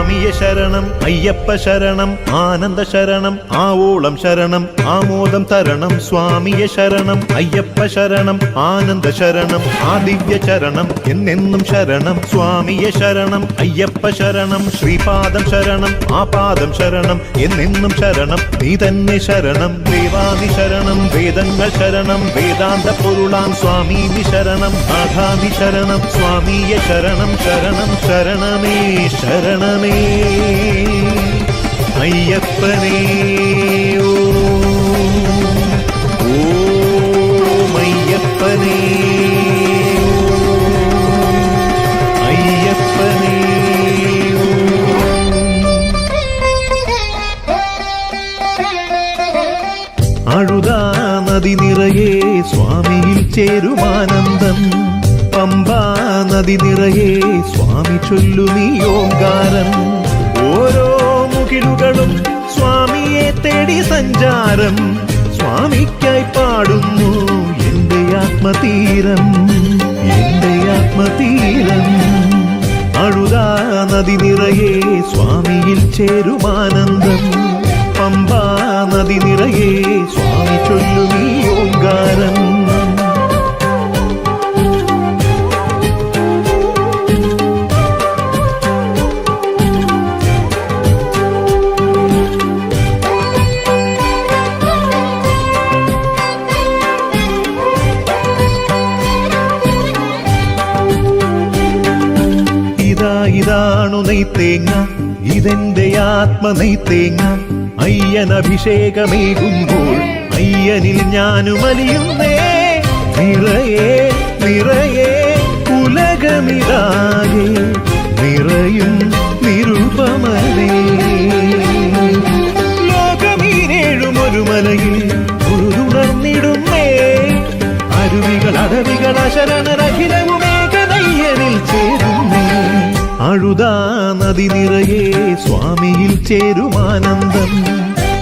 സ്വാമിയെ ശരണം അയ്യപ്പ ശരണം ആനന്ദ ശരണം ആവോളം ശരണം ആമോദം തരണം സ്വാമിയെ ശരണം അയ്യപ്പ ശരണം ആനന്ദ ശരണം ആ ദിവ്യ ചരണം എന്നെന്നും ശരണം സ്വാമിയെ ശരണം അയ്യപ്പ ശരണം ശ്രീപാദം ശരണം ആ പാദം ശരണം എന്നെന്നും ശരണം നീ തന്നെ ശരണം ദേവാദി ശരണം വേദങ്ങൾ ശരണം വേദാന്ത പൊരുളാം സ്വാമി ശരണം നാഥാദി ശരണം സ്വാമിയെ ശരണം ശരണം ശരണമേ ശരണമേ അയ്യപ്പനേ ഓം അയ്യപ്പനേ അയ്യപ്പനേ അഴുതാ നദി നിറയെ സ്വാമിയിൽ ചേരുമാനന്ദം പമ്പാ നദി നിറയെ സ്വാമി ചൊല്ലുമീ ഓംകാരം ഓരോ മുകിലുകളും സ്വാമിയെ തേടി സഞ്ചാരം സ്വാമിക്കായി പാടുന്നു എന്റെ ആത്മതീരം എന്റെ ആത്മതീരം അഴുതാ നദി നിറയെ സ്വാമിയിൽ ചേരുമാനന്ദം പമ്പാ നദി നിറയെ സ്വാമി ചൊല്ലുമീ ഓംകാരം ഇതാണു നെയ്ത്തേങ്ങ ഇതെന്റെ ആത്മ നെയ്ത്തേങ്ങ അയ്യനഭിഷേകമേകുമ്പോൾ അയ്യനിൽ ഞാനും അലിയുന്നേ നിറയെ നിറയെ ഉലകമിതാകെ നിറയും നിരുപമനേ ലോകമീനേഴും ഒരു മലയിൽ ഉരുതുണർന്നിടുന്നേ അരുവികൾ അടവികൾ അശരണരഖിലവുമേകനയ്യനിൽ ചേരുന്നേ അഴുതാ നദി നിറയെ സ്വാമിയിൽ ചേരുമാനന്ദം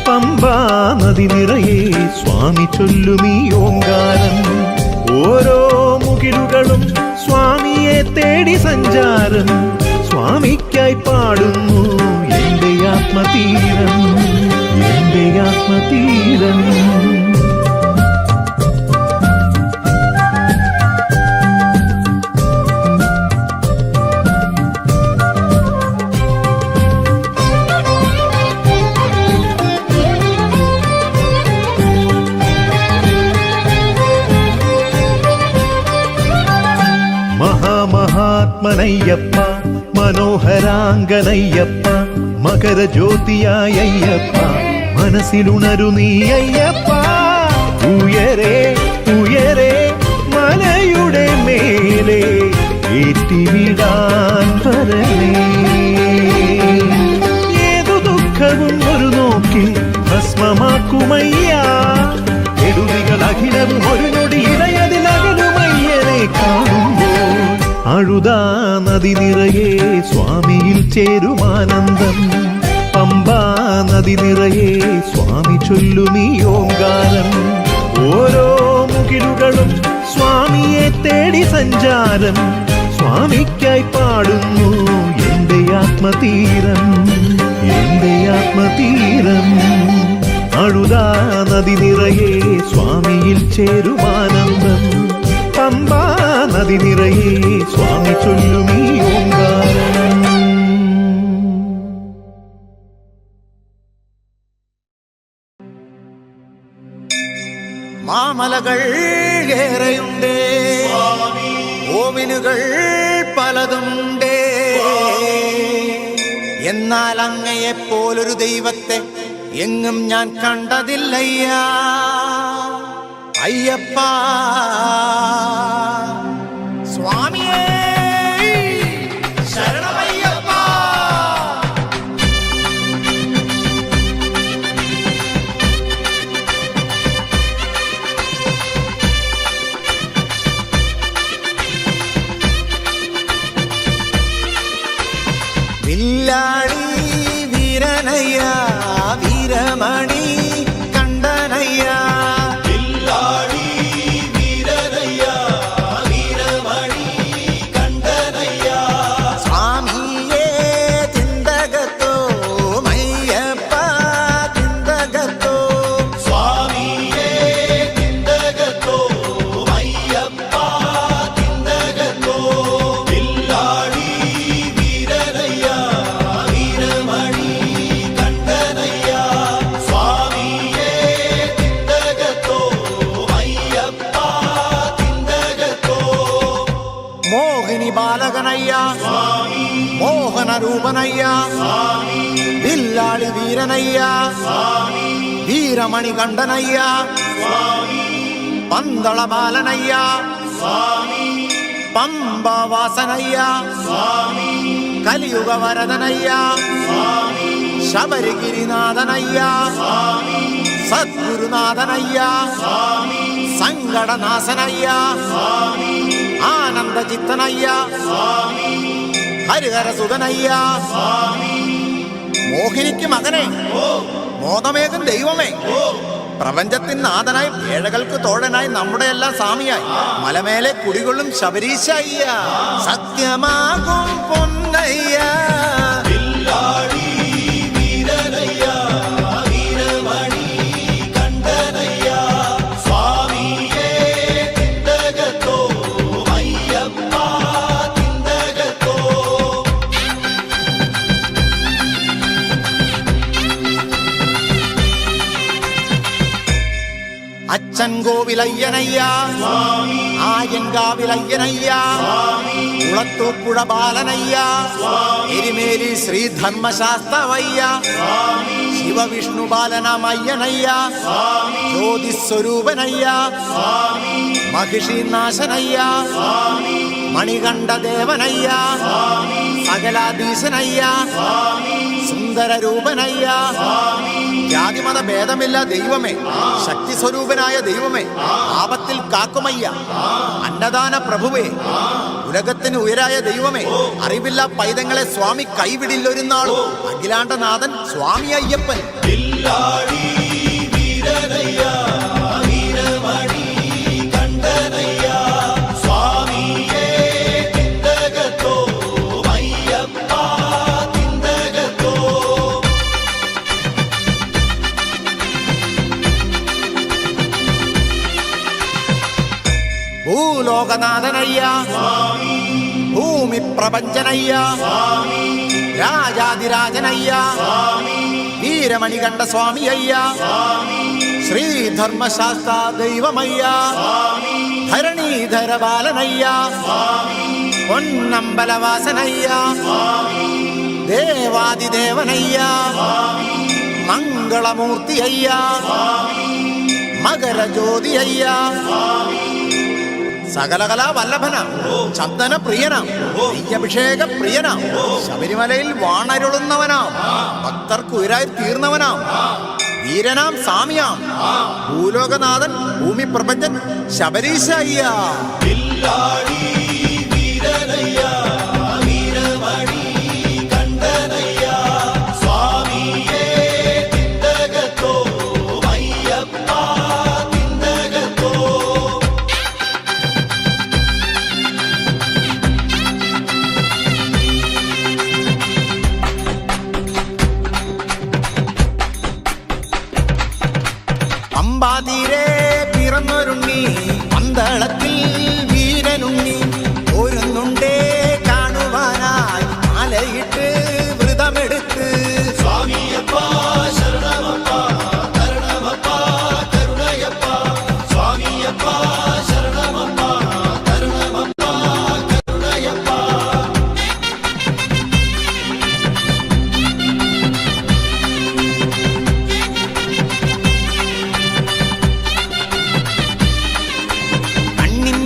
പമ്പാ നദി നിറയെ സ്വാമി ചൊല്ലുമീ ഓംകാരം ഓരോ മുകിലുകളും സ്വാമിയെ തേടി സഞ്ചാരം സ്വാമിക്കായി പാടുന്നു എന്റെ ആത്മതീരം എന്റെ ആത്മതീരം മഹാത്മനയ്യപ്പ മനോഹരാംഗനയ്യപ്പ മകരജ്യോതിയായ അയ്യപ്പ മനസ്സിലുണരു നീ അയ്യപ്പ ഉയരെ ഉയരെ മലയുടെ മേലെ ഏറ്റിവിടാൻ വരണേ ഏതു ദുഃഖവും ഒരു നോക്കിൽ ഭസ്മമാക്കുമയ്യ കെടുതികൾ അഖിലവും ഒരു നൊടി ഇടയതിലകലുമയ്യനെ കാണുമ്പോൾ അഴുതാ നദി നിറയെ സ്വാമിയിൽ ചേരുമാനന്ദം പമ്പാ നദി നിറയെ സ്വാമി ചൊല്ലുമീ ഓംകാരം ഓരോ മുകിലുകളും സ്വാമിയെ തേടി സഞ്ചാരം സ്വാമിക്കായി പാടുന്നു എന്റെ ആത്മതീരം എന്റെ ആത്മതീരം അഴുതാ നദി നിറയെ സ്വാമിയിൽ ചേരുമാനന്ദം പമ്പാ നദി നിറയെ സ്വാമി ചൊല്ലുമീ ഓംകാരം മാമലകൾ ഏറെയുണ്ട് ഓവിനുകൾ പലതുണ്ട് എന്നാൽ അങ്ങയെപ്പോലൊരു ദൈവത്തെ എങ്ങും ഞാൻ കണ്ടതില്ലയ്യ അയ്യപ്പ സ്വാമിയേ ശരണമയ്യപ്പ വില്ലാളി വീരനയ്യ വീരമണി കണ്ടനയ്യ വില്ലാളി വീരനയ്യ രൂപനയ്യ വില്ലാളി വീരനയ്യ വീരമണി കണ്ഠനയ്യ പന്തള ബാലനയ്യ പമ്പവാസനയ്യ കലിയുഗ വരദനയ്യ ശബരിഗിരിനാഥനയ്യ സദ്ഗുരുനാഥനയ്യ സങ്കടനാശനയ്യ ആനന്ദചിത്തനയ്യ ഹരിഹരസുതനയ്യ മോഹിനിക്ക് മകനെ മോദമേകും ദൈവമേ പ്രപഞ്ചത്തിൻ നാഥനായി ഏഴകൾക്ക് തോഴനായി നമ്മുടെ എല്ലാം സ്വാമിയായി മലമേലെ കുടികൊള്ളും ശബരീശയ്യ സത്യമാകും പൊന്നയ്യ അച്ചൻകോവിലയ്യനയ്യ ആയങ്കാവിലയ്യനയ്യ കുളത്തൂപ്പുഴ ബാലനയ്യ എരിമേലി ശ്രീധർമ്മശാസ്ത്രവയ്യ ശിവവിഷ്ണു ബാലനമയ്യനയ്യ ജ്യോതിസ്വരൂപനയ്യ മഹിഷീനാശനയ്യ മണികണ്ഠദേവനയ്യ സകലാധീശനയ്യ സുന്ദരരൂപനയ്യ ജാതിമത ഭേദമില്ല ദൈവമേ ശക്തി സ്വരൂപനായ ദൈവമേ ആപത്തിൽ കാക്കുമയ്യ അന്നദാന പ്രഭുവേ ഉലകത്തിന് ഉയരായ ദൈവമേ അറിവില്ല പൈതങ്ങളെ സ്വാമി കൈവിടില്ലൊരു നാളും അഖിലാണ്ടനാഥൻ സ്വാമി അയ്യപ്പൻ ഭൂലോകനാഥനയ്യ ഭൂമി പ്രപഞ്ചനയ്യ രാജാതിരാജനയ്യ വീരമണികണ്ഠ സ്വാമിയയ്യ ശ്രീധർമ്മശാസ്ത്ര ദൈവമയ്യ ധരണീധര ബാലനയ്യ പൊന്നമ്പലവാസനയ്യ ദേവാദിദേവനയ്യ മംഗളമൂർത്തിയയ്യ മകരജ്യോതിയയ്യ സകലകലാ വല്ലഭന ചന്ദന പ്രിയനാം നെയ്യഭിഷേക പ്രിയനാം ശബരിമലയിൽ വാണരുളുന്നവനാം ഭക്തർക്ക് ഉയരായി തീർന്നവനാം വീരനാം സാമിയാം ഭൂലോകനാഥൻ ഭൂമി പ്രപഞ്ചൻ ശബരീശയ്യ പമ്പാതീരെ പിറന്നൊരുണ്ണി പന്തളത്തിൽ വീരനുണ്ണി ഒരുന്നുണ്ടേ കാണുവാനായി മാലയിട്ട് വ്രതമെടുത്ത് സ്വാമിയപ്പ ശരണമപ്പ കരുണമപ്പ കരുണയപ്പ സ്വാമിയപ്പ ശരണമപ്പ കരുണമപ്പ കരുണയപ്പ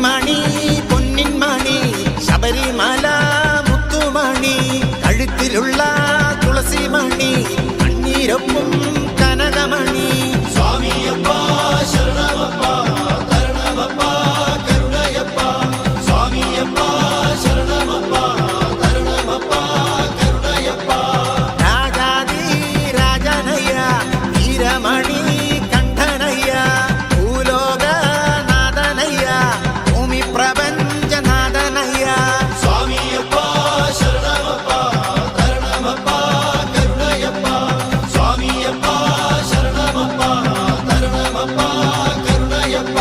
മണി പൊന്നിൻ മണി ശബരിമല മുത്തുമണി കഴുത്തിലുള്ള തുളസി മണി കണ്ണീരൊപ്പം കനകമണി സ്വാമിയപ്പ ശരണമപ്പ കരുണമപ്പ കരുണയപ്പ സ്വാമിയപ്പ ശരണമപ്പ കരുണമപ്പ കരുണയപ്പ രാജാതി രാജനയ്യ വീരമണി കണ്ഠനയ്യ പ്രപഞ്ചനാഥനയ്യ സ്വാമിയപ്പ ശരണമപ്പ കരുണമപ്പ കരുണയപ്പ സ്വാമിയപ്പ ശരണമപ്പ കരുണമപ്പ കരുണയപ്പ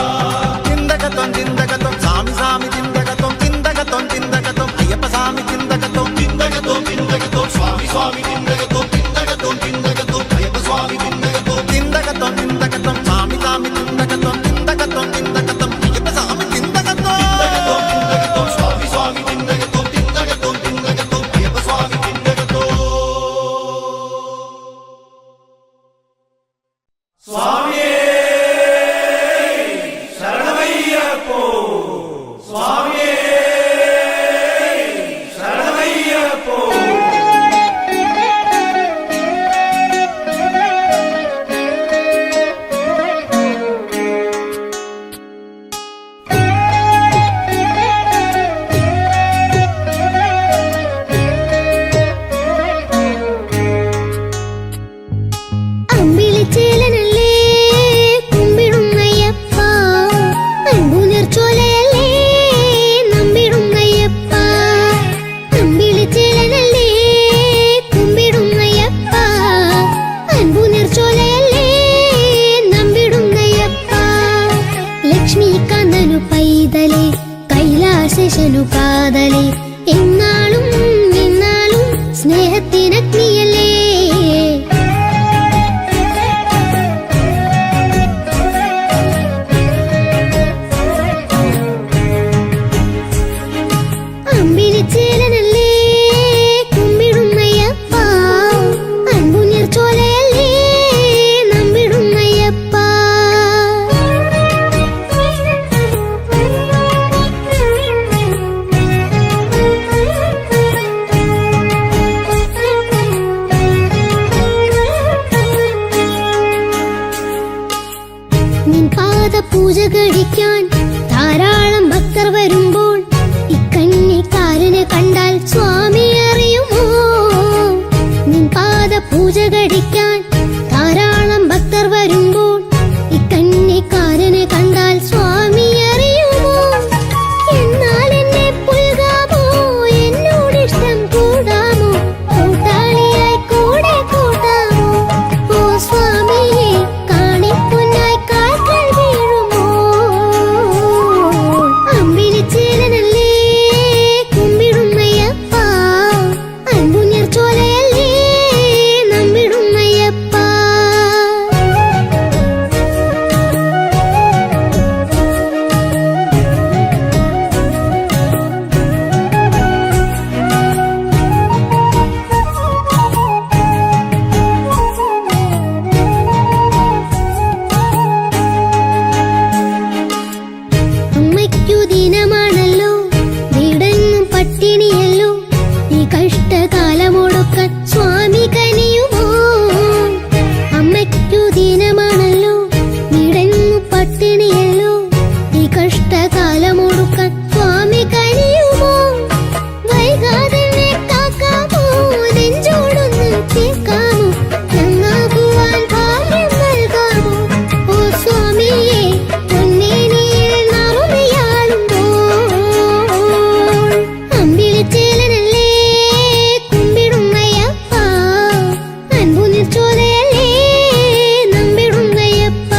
ചിന്തകത്വം ചിന്തകത്വം സ്വാമി സ്വാമി ചിന്തകത്വം ചിന്തകത്വം ചിന്തകത്വം അയ്യപ്പ സ്വാമി ചിന്തകത്വം ചിന്തകത്വം ചിന്തകത്വം സ്വാമി സ്വാമി ചിന്തകത്വം ചിന്തകത്വം ചിന്തകത്വം അയ്യപ്പ സ്വാമി ചിന്തകത്വം ചിന്തകത്വം ചിന്തകത്വം സ്വാമി സ്വാമി ചിന്തകത്വം ചിന്തകത്വം ചിന്തകത്വം അയ്യപ്പ സ്വാമി ചിന്തകത്വം സ്വാമി സ്വാമി ചിന്തകത്വം ചിന്തകത്വം ചിന്തകത്വം അയ്യപ്പ സ്വാമി ചിന്തകത്വം ശേഷനു കാതലേ എന്നാളും നിന്നാളും സ്നേഹത്തിനഗ്നിയല്ലേ. അമ്പിളിച്ചേലനല്ലേ കുമ്പിടുന്നയ്യപ്പ, അൻപുനീർ ചോലയല്ലേ നമ്പിടുന്നയ്യപ്പ. നിൻ പാദ പൂജ കഴിക്കാൻ ധാരാളം ഭക്തർ വരുമ്പോൾ ഇക്കന്നിക്കാരനെ കണ്ടാൽ സ്വാമി അറിയുമോ? നിൻ പാദ പൂജ കഴിക്കാൻ ധാരാളം ഭക്തർ വരുമ്പോൾ ഇക്കന്നിക്കാരനെ കണ്ടാൽ സ്വാമി അറിയുമോ? എന്നാൽ എന്നെ പുൽകാമോ, എന്നോടിഷ്ടം കൂടാമോ, കൂട്ടാളിയായി കൂടെ കൂട്ടാമോ? ഓ സ്വാമിയെ കാണിപ്പൊന്നായി കാൽക്കൽ വീഴുമോ? അമ്പിളിച്ചേലനല്ലേ കുമ്പിടുന്നയ്യപ്പ, അൻപുനീർ ചോലയല്ലേ നമ്പിടുന്നയ്യപ്പ. അമ്മയ്ക്കു ദിനമാണല്ലോ, വീടെങ്ങും പട്ടിണിയല്ലോ, ഈ കഷ്ടകാലമൊടുക്കാൻ സ്വാമി കനിയുമോ? അമ്മയ്ക്കു ദിനമാണല്ലോ, വീടെങ്ങും പട്ടിണിയല്ലോ, ഈ കഷ്ടകാലമൊടുക്കാൻ സ്വാമി കനിയുമോ? വൈകാതെ എന്നെ കാക്കാമോ, നെഞ്ചോടൊന്ന് ചേർക്കാമോ, നന്നാകുവാൻ ഭാഗ്യം നൽകാമോ? ഓ സ്വാമിയെ പൊന്നേനിയിൽ നാമമയാളുമ്പോൾ. അമ്പിളിച്ചേലനല്ലേ കുമ്പിടുന്നയ്യപ്പ, അൻപുനീർ ചോലയല്ലേ നമ്പിടുന്നയ്യപ്പ.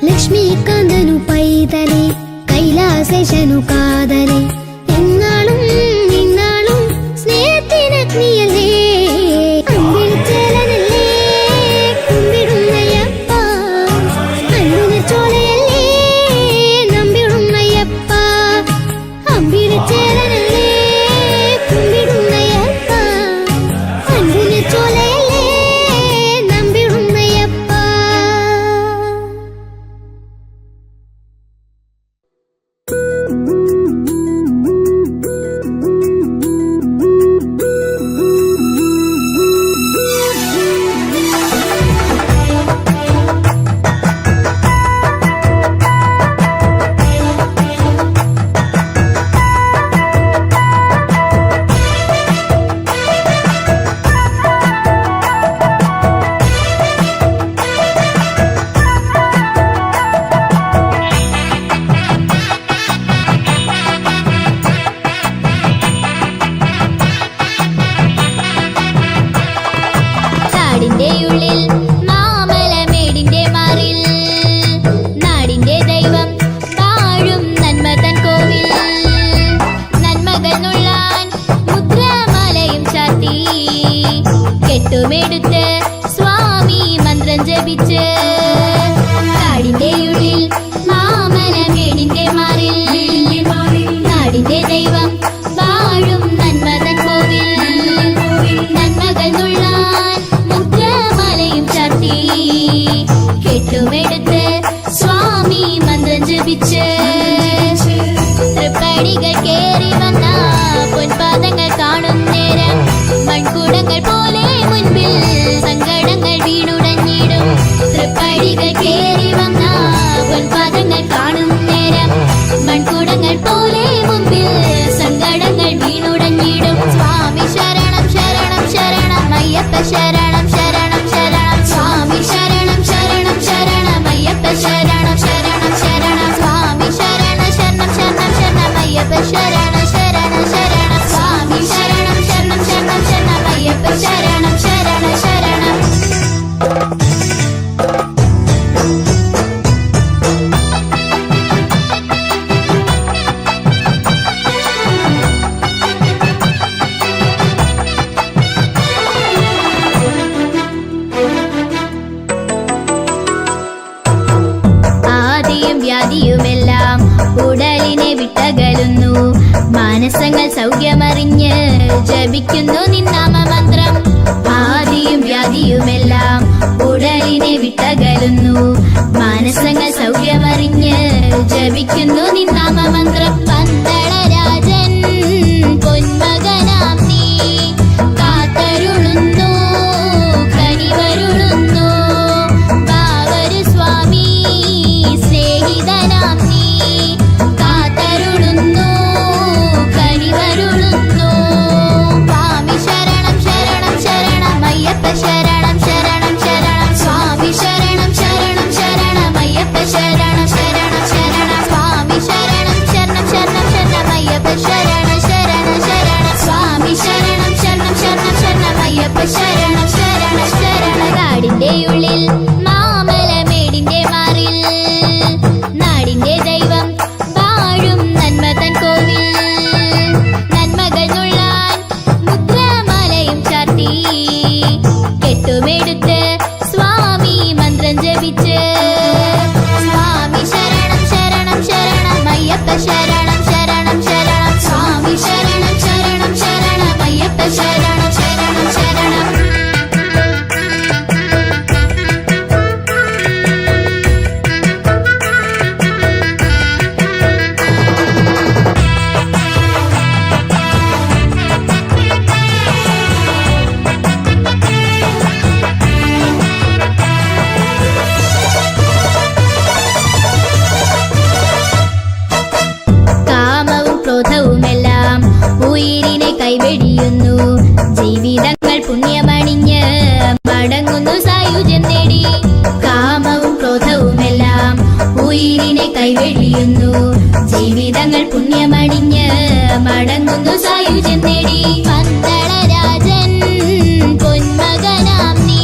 ലക്ഷ്മീകാന്തനു പൈതലേ കൈലാസേശനു കാതലേ എന്നാളും നിന്നാളും സ്നേഹത്തിനഗ്നിയല്ലേ. അമ്പിളിച്ചേലനല്ലേ കുമ്പിടുന്നയ്യപ്പ, അൻപുനീർ ചോലയല്ലേ നമ്പിടുന്നയ്യപ്പ. അമ്പിളിച്ചേലനല്ലേ കുമ്പിടുന്നയ്യപ്പ, അൻപുനീർ ചോലയല്ലേ നമ്പിടുന്നയ്യപ്പ. കാടിന്റെ ഉള്ളിൽ മാമലമേടിന്റെ മാറിൽ നാടിന്റെ ദൈവം വാഴും നന്മതൻ കോവിൽ. നന്മകൾ നുള്ളാൻ മുദ്രമാലയും ചാർത്തി കെട്ടുമെടുത്ത് സ്വാമി മന്ത്രം ജപിച്ച്. കാടിന്റെ ഉള്ളിൽ മാമലമേടിന്റെ മാറിൽ നാടിന്റെ ദൈവം വാഴും നന്മതൻ കോവിൽ. നന്മകൾ നുള്ളാൻ മുദ്രമാലയും ചാർത്തി കെട്ടുമെടുത്ത് സ്വാമി മന്ത്രം ജപിച്ച്. തൃപ്പടികൾ കേറി വന്ന പൊൻപാദങ്ങൾ കാണും നേരം മൺകുടങ്ങൾ പോലെ മുൻപിൽ സങ്കടങ്ങൾ വീണുടഞ്ഞിടും. തൃപ്പടികൾ കേറി വന്ന പൊൻപാദങ്ങൾ കാണും നേരം മൺകുടങ്ങൾ പോലെ മുൻപിൽ സങ്കടങ്ങൾ വീണുടഞ്ഞിടും. സ്വാമി ശരണം ശരണം ശരണം അയ്യപ്പ ശരണം ശരണം ശരണം. സ്വാമി ശരണം ശരണം ശരണം അയ്യപ്പ ശരണം ശരണം ശരണം. സ്വാമി വ്യാധിയുമെല്ലാം ഉടലിനെ വിട്ടകലുന്നു. മാനസങ്ങൾ സൗഖ്യമറിഞ്ഞ് ജപിക്കുന്നു നിന്നാമ മന്ത്രം. ആദിയും വ്യാധിയുമെല്ലാം ഉടലിനെ വിട്ടകലുന്നു. മാനസങ്ങൾ സൗഖ്യമറിഞ്ഞ് ജപിക്കുന്നു നിന്നാമ മന്ത്രം. പന്തളരാജൻ പൊന്മകനാം നീ കാത്തരുളുന്നു കനിവരുളുന്നു. ബാവരു സ്വാമി സ്നേഹിതനാം നീ കാത്തരുളുന്നു കനിവരുളുന്നു. സ്വാമി ശരണം ശരണം ശരണം അയ്യപ്പ ശരണം ശരണം ശരണം. സ്വാമി ശരണം ശരണം ശരണം അയ്യപ്പ ശരണം ശരണം ശരണം. സ്വാമി ശരണം ശരണം ശരണം ശരണം അയ്യപ്പ ശരണം ശരണം ശരണം. സ്വാമി ശരണം ശരണം ശരണം ശരണം അയ്യപ്പ ശരണം ശരണം ശരണം. കാടിന്റെ ഉള്ളിൽ മാമലമേടിന്റെ മാറിൽ നാടിന്റെ ദൈവം വാഴും നന്മ തൻ കോവിൽ. നന്മകൾ നുള്ളാൻ മുദ്രമാലയും ചാർത്തി കെട്ടുമെടുത്ത് സ്വാമി മന്ത്രം ജപിച്ച്. സ്വാമി ശരണം ശരണം ശരണം അയ്യപ്പ ശരണം ശരണം ശരണം. സ്വാമി ശരണം ശരണം ശരണം അയ്യപ്പ ശരണം ശരണം ശരണം. കാമവും ക്രോധവുമെല്ലാം ഉയിരിനെ കൈവെടിയുന്നു. ജീവിതങ്ങൾ പുണ്യമണിഞ്ഞ് മടങ്ങുന്നു സായുജ്യം നേടി. കാമവും ക്രോധവുമെല്ലാം ഉയിരിനെ കൈവെടിയുന്നു. ജീവിതങ്ങൾ പുണ്യമണിഞ്ഞ് മടങ്ങുന്നു സായുജ്യം നേടി. പന്തളരാജൻ പൊന്മകനാം നീ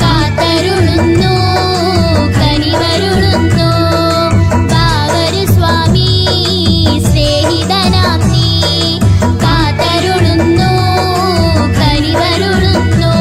കാത്തരുളുന്നു കനിവരുളുന്നു. ബാവരു സ്വാമി സ്നേഹിതനാം നീ കാത്തരുളുന്നു കനിവരുളുന്നു.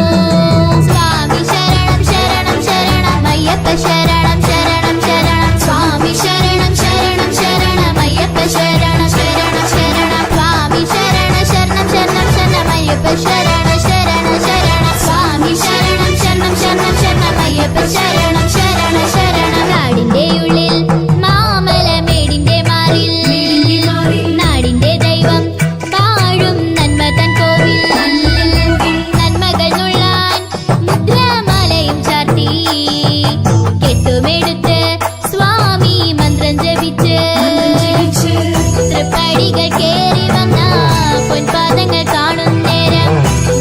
സ്വാമി ശരണം ശരണം ശരണം അയ്യപ്പ ശരണം ശരണം ശരണം. സ്വാമി ശരണം ശരണം ശരണം അയ്യപ്പ ശരണം ശരണം ശരണം. സ്വാമി ശരണം ശരണം ശരണം ശരണം അയ്യപ്പ ശരണം ശരണം ശരണം. സ്വാമി ശരണം ശരണം ശരണം ശരണം അയ്യപ്പ ശരണം ശരണം ശരണം. കാടിന്റെ ഉള്ളിൽ മാമലമേടിന്റെ മാറിൽ നാടിന്റെ ദൈവം വാഴും നന്മ തൻ കോവിൽ. നന്മകൾ നുള്ളാൻ മുദ്രമാലയും ചാർത്തി കെട്ടുമെടുത്ത് സ്വാമി മന്ത്രം ജപിച്ച്. തൃപ്പടികൾ കേറി വന്ന പൊൻപാദങ്ങൾ കാണും നേരം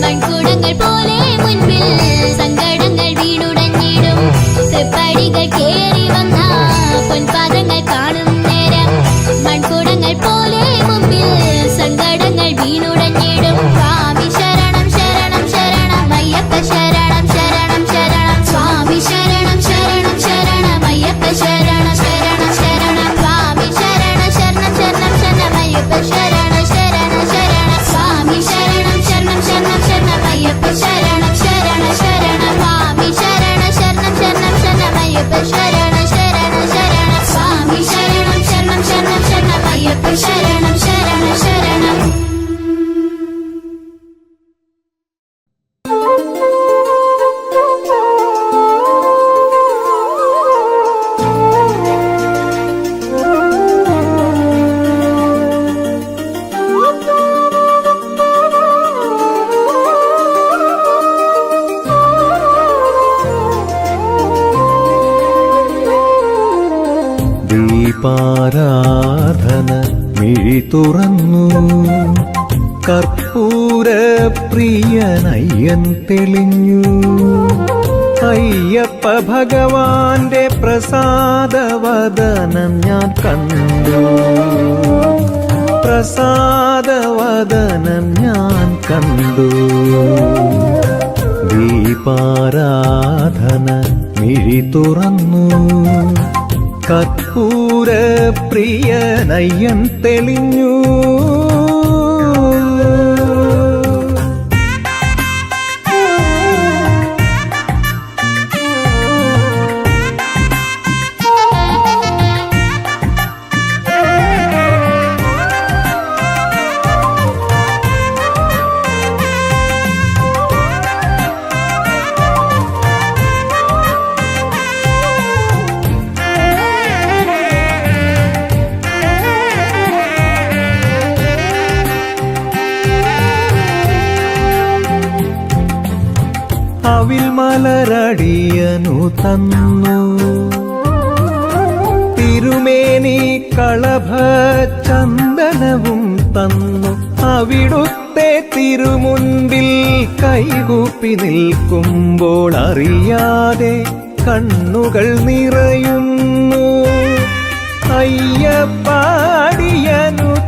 മൺകുടങ്ങൾ പോലെ മുൻപിൽ സങ്കടങ്ങൾ വീണുടഞ്ഞിടും. തൃപ്പടികൾ കേറി വന്ന പൊൻപാദങ്ങൾ കാണും നേരം മൺകുടങ്ങൾ പോലെ മുമ്പിൽ സങ്കടങ്ങൾ വീണുടഞ്ഞിടും. സ്വാമി ശരണം ശരണം ശരണം അയ്യപ്പ ശരണം ശരണം ശരണം. സ്വാമി ശരണം ശരണം ശരണം അയ്യപ്പ ശരണം ശരണം ശരണം. സ്വാമി ശരണം ശരണം ശരണം ശരണം അയ്യപ്പ ശരണം ശരണം ശരണം. സ്വാമി ശരണം ശരണം ശരണം ശരണം അയ്യപ്പ ശരണം ശരണം ശരണം. സ്വാമി ശരണം ശരണം ശരണം ശരണം അയ്യപ്പ ശരണം ശരണം ശരണം. സ്വാമി ശരണം ശരണം ശരണം ശരണം അയ്യപ്പ ശരണം ശരണം ശരണം. ദീപാരാധന മിഴി തുറന്നു കർപ്പൂര പ്രിയനയ്യൻ തെളിഞ്ഞു. അയ്യപ്പ ഭഗവാന്റെ പ്രസാദവദനം ഞാൻ കണ്ടു. പ്രസാദവദനം ഞാൻ കണ്ടു. ദീപാരാധന മിഴി തുറന്നു കർപ്പൂര പ്രിയനയ്യൻ തെളിഞ്ഞു. കാവിൽ മലരടിയനു തന്നു. തിരുമേനി കളഭ ചന്ദനവും തന്നു. അവിടുത്തെ തിരുമുൻപിൽ കൈകൂപ്പി നിൽക്കുമ്പോൾ അറിയാതെ കണ്ണുകൾ നിറയുന്നു. അയ്യപ്പാടിയനു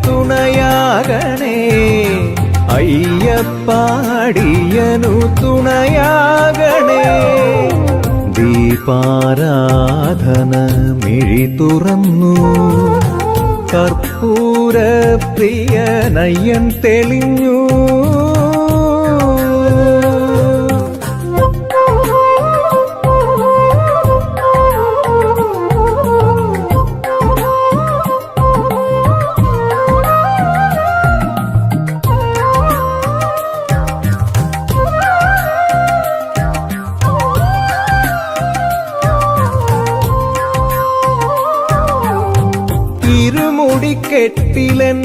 തുണയാകണേ, അയ്യപ്പാടിയനു തുണയാകണേ. ദീപാരാധന മിഴി തുറന്നു, കർപ്പൂര പ്രിയനയ്യൻ തെളിഞ്ഞു. ഇരുമുടിക്കെട്ടിലൻ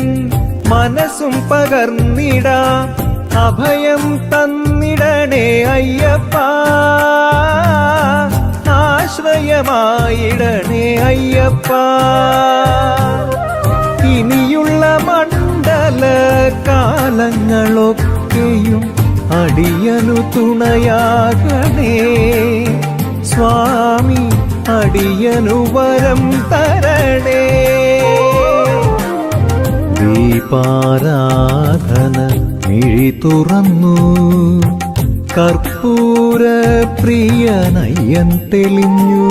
മനസ്സും പകർന്നിടാ, അഭയം തന്നിടണേ അയ്യപ്പ. ആശ്രയമായിടണേ അയ്യപ്പ. ഇനിയുള്ള മണ്ഡല കാലങ്ങളൊക്കെയും അടിയനു തുണയാകണേ സ്വാമി, അടിയനു വരം തരണേ. ദീപാരാധന മിഴി തുറന്നു, കർപ്പൂര പ്രിയനയ്യൻ തെളിഞ്ഞു.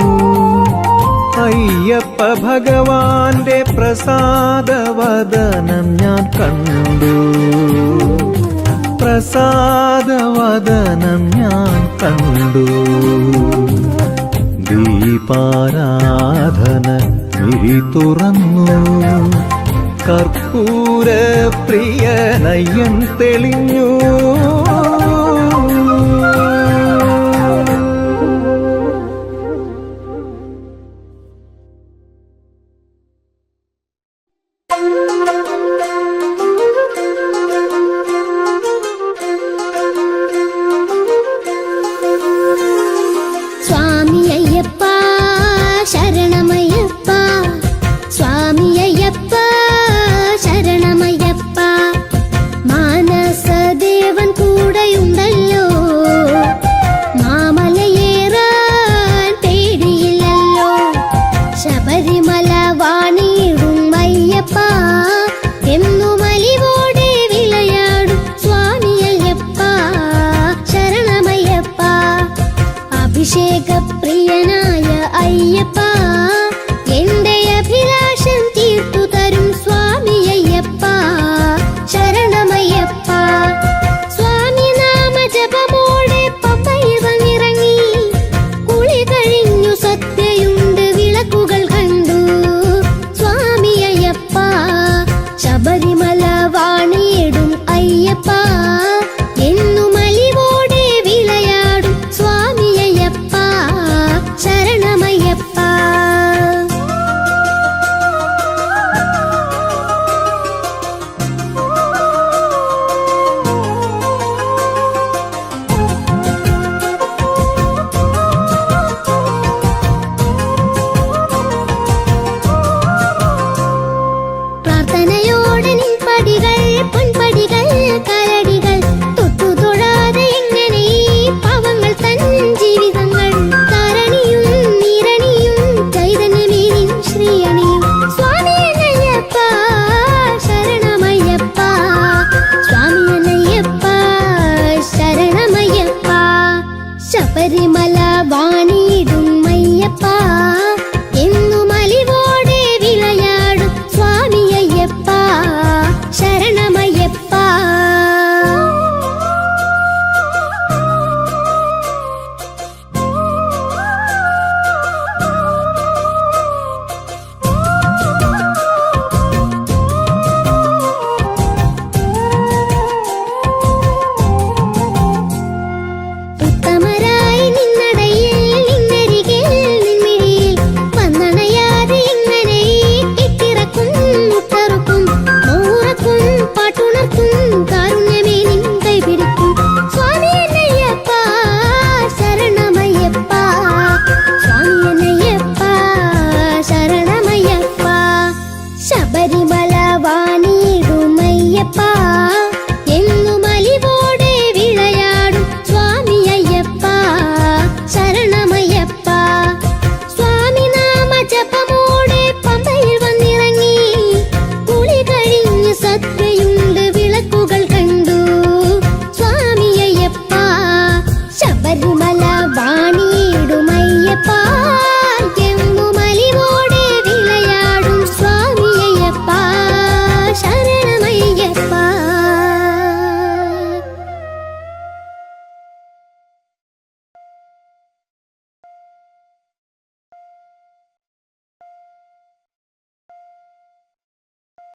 അയ്യപ്പ ഭഗവാന്റെ പ്രസാദവദനം ഞാൻ കണ്ടു, പ്രസാദവദനം ഞാൻ കണ്ടു. ദീപാരാധന മിഴി തുറന്നു, കർപ്പൂര പ്രിയനയ്യൻ തെളിഞ്ഞു. സ്വാമി അയ്യപ്പ ശരണമയ്യപ്പ, സ്വാമി അയ്യപ്പ ശരണമയ്യപ്പ. മാനസദേവൻ കൂടെയുണ്ടല്ലോ, മാമലയേറാൻ പേടിയില്ലല്ലോ. ശബരിമല വാണിയിടും അയ്യപ്പ.